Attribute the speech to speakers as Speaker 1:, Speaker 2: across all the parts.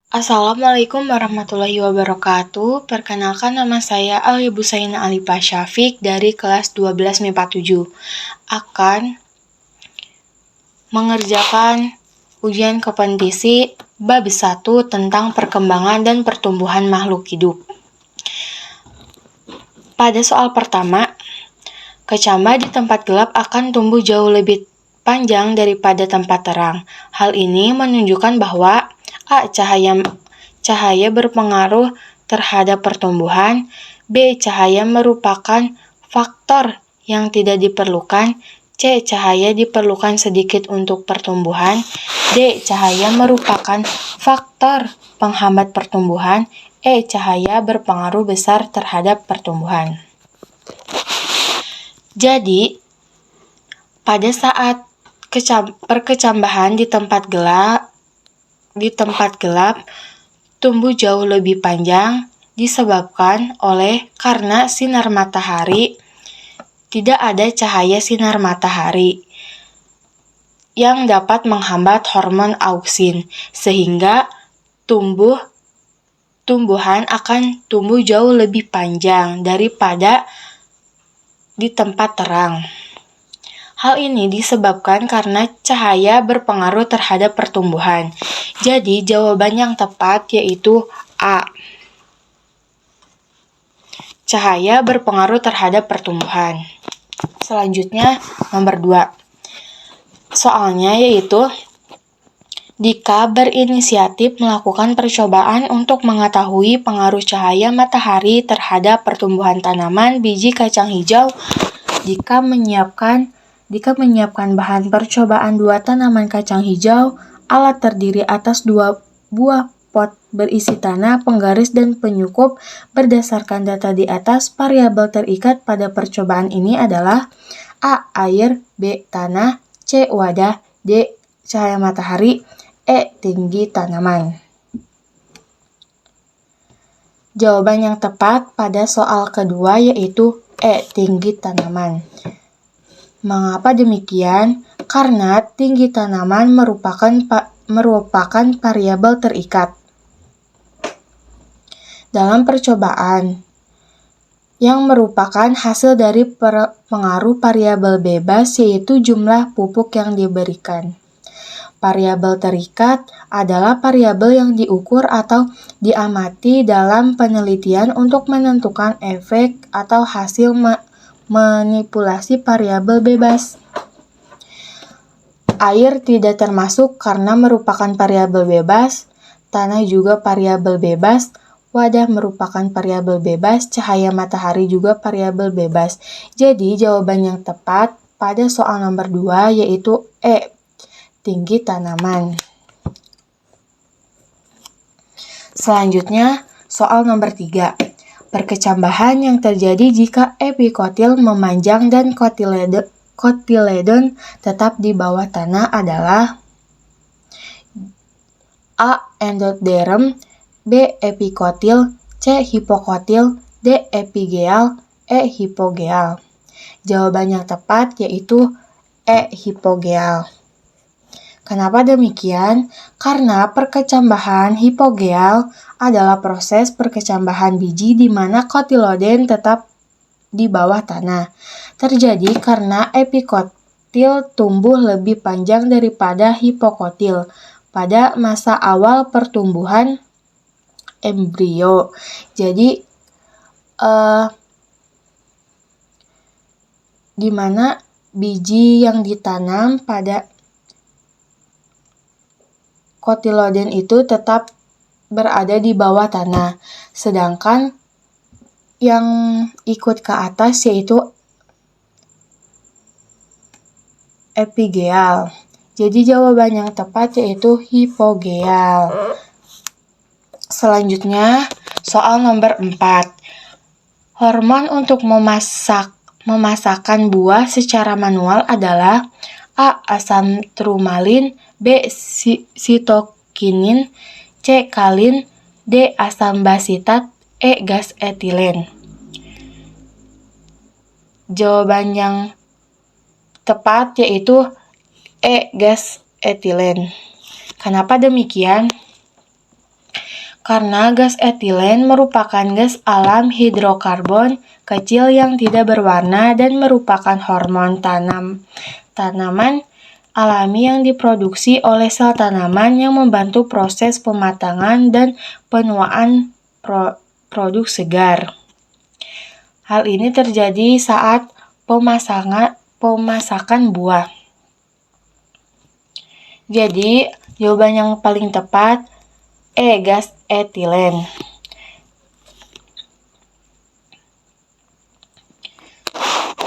Speaker 1: Assalamualaikum warahmatullahi wabarakatuh. Perkenalkan, nama saya Alia Busaina Alifah Syafiq dari kelas 12 MIPA 7. Akan mengerjakan ujian kompetisi bab 1 tentang perkembangan dan pertumbuhan makhluk hidup. Pada soal pertama, kecambah di tempat gelap akan tumbuh jauh lebih panjang daripada tempat terang. Hal ini menunjukkan bahwa A. Cahaya berpengaruh terhadap pertumbuhan. B. Cahaya merupakan faktor yang tidak diperlukan. C. Cahaya diperlukan sedikit untuk pertumbuhan. D. Cahaya merupakan faktor penghambat pertumbuhan. E. Cahaya berpengaruh besar terhadap pertumbuhan. Jadi, pada saat perkecambahan di tempat gelap tumbuh jauh lebih panjang disebabkan karena sinar matahari, tidak ada cahaya sinar matahari yang dapat menghambat hormon auksin, sehingga tumbuhan akan tumbuh jauh lebih panjang daripada di tempat terang. Hal ini disebabkan karena cahaya berpengaruh terhadap pertumbuhan. Jadi, jawaban yang tepat yaitu A. Cahaya berpengaruh terhadap pertumbuhan. Selanjutnya, nomor 2. Soalnya yaitu, Dika berinisiatif melakukan percobaan untuk mengetahui pengaruh cahaya matahari terhadap pertumbuhan tanaman biji kacang hijau. Dika menyiapkan bahan percobaan 2 tanaman kacang hijau. Alat terdiri atas 2 buah pot berisi tanah, penggaris, dan penyukup. Berdasarkan data di atas, variabel terikat pada percobaan ini adalah A. Air, B. Tanah, C. Wadah, D. Cahaya matahari, E. Tinggi tanaman. Jawaban yang tepat pada soal kedua yaitu E. Tinggi tanaman. Mengapa demikian? Karena tinggi tanaman merupakan variabel terikat dalam percobaan yang merupakan hasil dari pengaruh variabel bebas, yaitu jumlah pupuk yang diberikan. Variabel terikat adalah variabel yang diukur atau diamati dalam penelitian untuk menentukan efek atau hasil manipulasi variabel bebas. Air tidak termasuk karena merupakan variabel bebas, tanah juga variabel bebas, wadah merupakan variabel bebas, cahaya matahari juga variabel bebas. Jadi jawaban yang tepat pada soal nomor 2 yaitu E. Tinggi tanaman. Selanjutnya, soal nomor 3. Perkecambahan yang terjadi jika epikotil memanjang dan kotiledon tetap di bawah tanah adalah A. Endoderm, B. Epikotil, C. Hipokotil, D. Epigeal, E. Hipogeal. Jawaban yang tepat yaitu E. Hipogeal. Kenapa demikian? Karena perkecambahan hipogeal adalah proses perkecambahan biji di mana kotiledon tetap di bawah tanah. Terjadi karena epikotil tumbuh lebih panjang daripada hipokotil pada masa awal pertumbuhan embrio. Jadi, di mana biji yang ditanam pada kotiledon itu tetap berada di bawah tanah, sedangkan yang ikut ke atas yaitu epigeal. Jadi jawaban yang tepat yaitu hipogeal. Selanjutnya, soal nomor 4. Hormon untuk memasakkan buah secara manual adalah A. Asam trumalin, B. Sitokinin, C. Kalin, D. Asam basitat, E. Gas etilen. Jawaban yang tepat yaitu E. Gas etilen. Kenapa demikian? Karena gas etilen merupakan gas alam hidrokarbon kecil yang tidak berwarna dan merupakan hormon tanaman alami yang diproduksi oleh sel tanaman yang membantu proses pematangan dan penuaan produk segar. Hal ini terjadi saat pemasakan buah. Jadi, jawaban yang paling tepat gas etilen.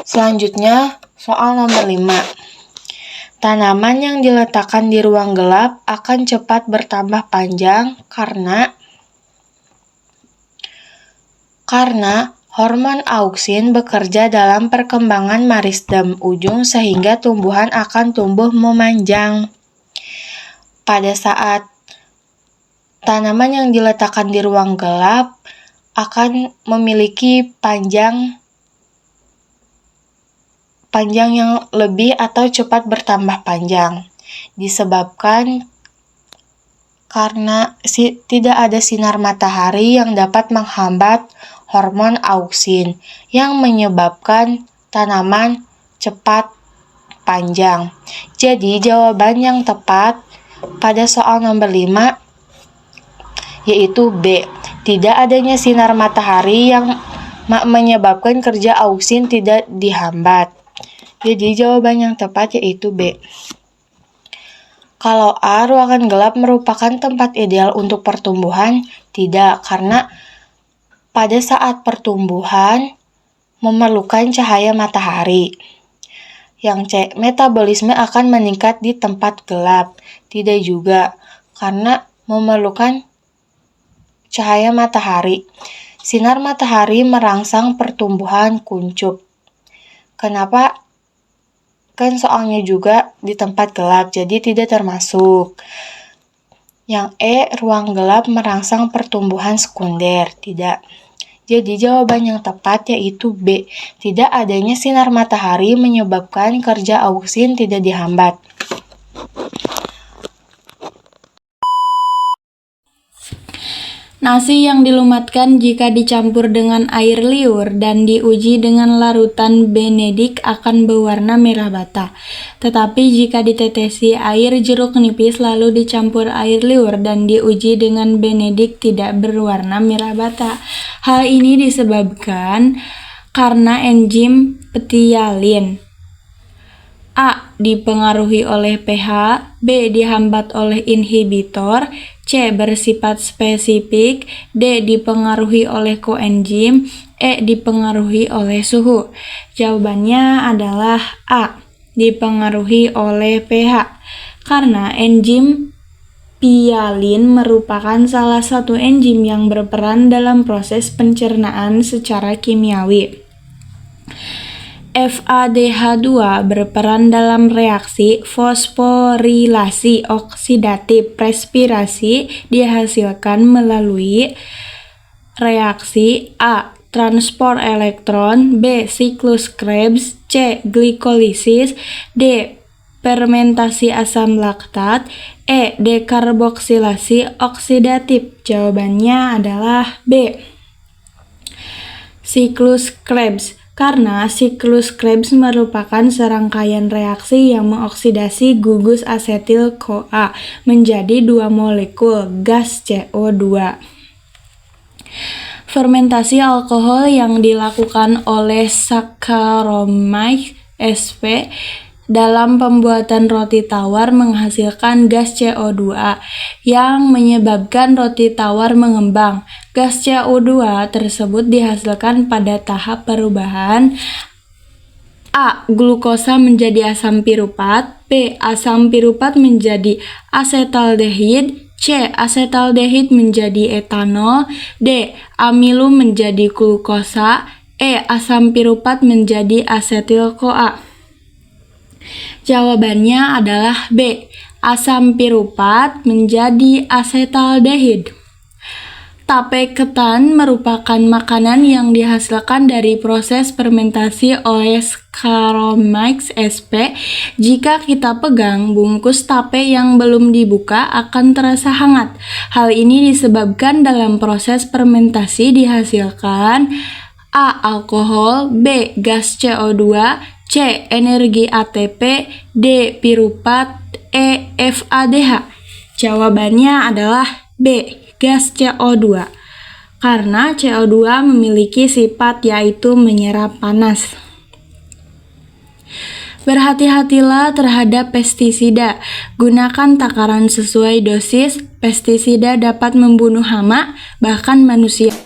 Speaker 1: Selanjutnya, soal nomor 5. Tanaman yang diletakkan di ruang gelap akan cepat bertambah panjang karena hormon auksin bekerja dalam perkembangan meristem ujung sehingga tumbuhan akan tumbuh memanjang. Pada saat tanaman yang diletakkan di ruang gelap akan memiliki panjang yang lebih atau cepat bertambah panjang, disebabkan karena tidak ada sinar matahari yang dapat menghambat hormon auksin yang menyebabkan tanaman cepat panjang. Jadi jawaban yang tepat pada soal nomor 5 yaitu B. Tidak adanya sinar matahari yang menyebabkan kerja auksin tidak dihambat. Jadi jawaban yang tepat yaitu B. Kalau A, ruangan gelap merupakan tempat ideal untuk pertumbuhan? Tidak, karena pada saat pertumbuhan memerlukan cahaya matahari. Yang C, metabolisme akan meningkat di tempat gelap. Tidak juga, karena memerlukan cahaya matahari. Sinar matahari merangsang pertumbuhan kuncup. Kenapa? Kan soalnya juga di tempat gelap, jadi tidak termasuk. Yang E, ruang gelap merangsang pertumbuhan sekunder. Tidak. Jadi jawaban yang tepat yaitu B. Tidak adanya sinar matahari menyebabkan kerja auksin tidak dihambat.
Speaker 2: Nasi yang dilumatkan jika dicampur dengan air liur dan diuji dengan larutan benedik akan berwarna merah bata. Tetapi jika ditetesi air jeruk nipis lalu dicampur air liur dan diuji dengan benedik tidak berwarna merah bata. Hal ini disebabkan karena enzim petialin. A. Dipengaruhi oleh pH, B. Dihambat oleh inhibitor, C. Bersifat spesifik, D. Dipengaruhi oleh koenzim, E. Dipengaruhi oleh suhu. Jawabannya adalah A. Dipengaruhi oleh pH. Karena enzim pialin merupakan salah satu enzim yang berperan dalam proses pencernaan secara kimiawi. FADH2 berperan dalam reaksi fosforilasi oksidatif. Respirasi dihasilkan melalui reaksi A. Transport elektron, B. Siklus Krebs, C. Glikolisis, D. Fermentasi asam laktat, E. Dekarboksilasi oksidatif. Jawabannya adalah B. Siklus Krebs. Karena siklus Krebs merupakan serangkaian reaksi yang mengoksidasi gugus asetil-CoA menjadi 2 molekul gas CO2. Fermentasi alkohol yang dilakukan oleh Saccharomyces sp dalam pembuatan roti tawar menghasilkan gas CO2 yang menyebabkan roti tawar mengembang. Gas CO2 tersebut dihasilkan pada tahap perubahan A. Glukosa menjadi asam piruvat, B. Asam piruvat menjadi asetaldehid, C. Asetaldehid menjadi etanol, D. Amilum menjadi glukosa, E. Asam piruvat menjadi asetil-CoA. Jawabannya adalah B. Asam piruvat menjadi asetaldehid. Tape ketan merupakan makanan yang dihasilkan dari proses fermentasi oleh Saccharomyces sp. Jika kita pegang, bungkus tape yang belum dibuka akan terasa hangat. Hal ini disebabkan dalam proses fermentasi dihasilkan A. Alkohol, B. Gas CO2, C. Energi ATP, D. Piruvat, E. FADH. Jawabannya adalah B. Gas CO2. Karena CO2 memiliki sifat yaitu menyerap panas. Berhati-hatilah terhadap pestisida. Gunakan takaran sesuai dosis. Pestisida dapat membunuh hama, bahkan manusia.